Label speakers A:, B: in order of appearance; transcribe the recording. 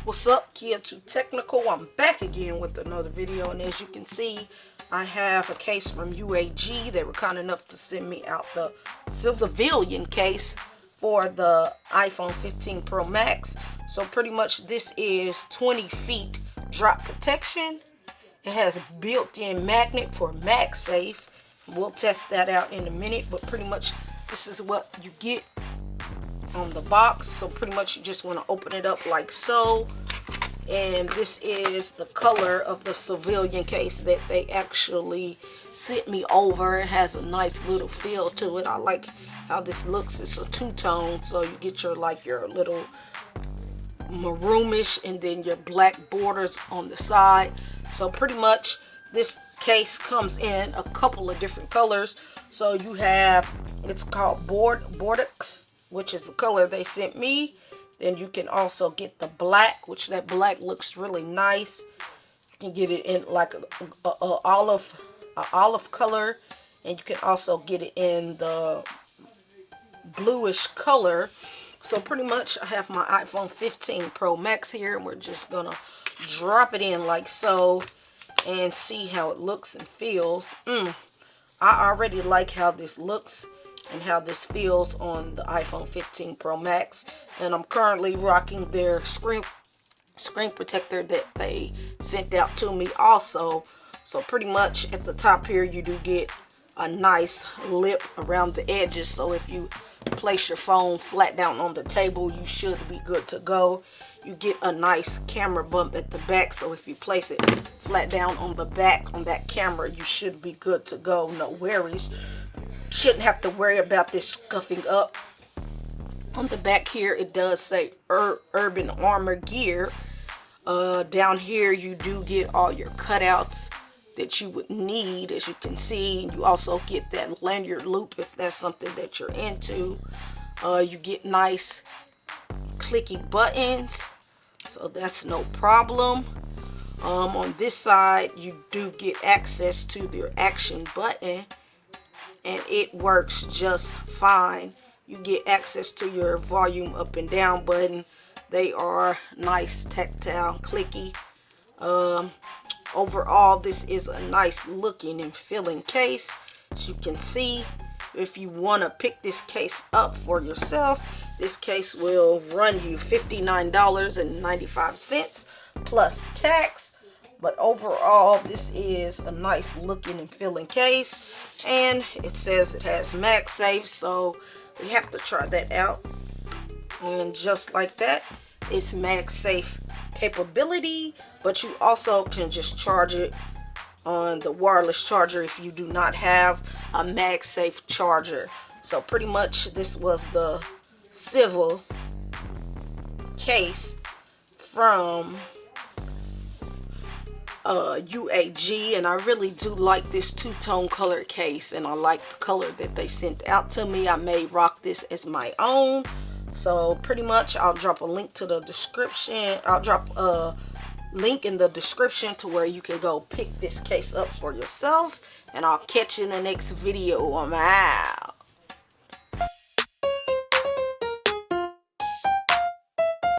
A: What's up, Kia Too Technical? I'm back again with another video, and as you can see, I have a case from UAG. They were kind enough to send me out the civilian case for the iPhone 15 Pro Max. So pretty much this is 20 feet drop protection. It has a built-in magnet for MagSafe. We'll test that out in a minute, but pretty much this is what you get on the box. So pretty much you just want to open it up like so, and this is the color of the civilian case that they actually sent me over. It has a nice little feel to it. I like how this looks. It's a two-tone, so you get your little maroonish and then your black borders on the side. So pretty much this case comes in a couple of different colors. So you have, it's called Bordeaux, which is the color they sent me. Then you can also get the black, which that black looks really nice. You can get it in like a olive color, and you can also get it in the bluish color. So pretty much I have my iPhone 15 Pro Max here, and we're just gonna drop it in like so and see how it looks and feels. I already like how this looks and how this feels on the iPhone 15 Pro Max, and I'm currently rocking their screen protector that they sent out to me also. So pretty much at the top here you do get a nice lip around the edges, so if you place your phone flat down on the table, you should be good to go. You get a nice camera bump at the back, so if you place it flat down on the back on that camera, you should be good to go. No worries. Shouldn't have to worry about this scuffing up. On the back here it does say Urban Armor Gear. Down here you do get all your cutouts that you would need, as you can see. You also get that lanyard loop if that's something that you're into. You get nice clicky buttons, so that's no problem. On this side you do get access to your action button, and it works just fine. You get access to your volume up and down button. They are nice, tactile, clicky. Overall, this is a nice looking and feeling case. As you can see, if you want to pick this case up for yourself, this case will run you $59.95 plus tax. But overall, this is a nice looking and feeling case, and it says it has MagSafe, so we have to try that out. And just like that, it's MagSafe capability, but you also can just charge it on the wireless charger if you do not have a MagSafe charger. So pretty much this was the civil case from UAG, and I really do like this two-tone color case, and I like the color that they sent out to me. I may rock this as my own. So pretty much I'll drop a link to the description. I'll drop a link in the description to where you can go pick this case up for yourself, and I'll catch you in the next video. I'm out.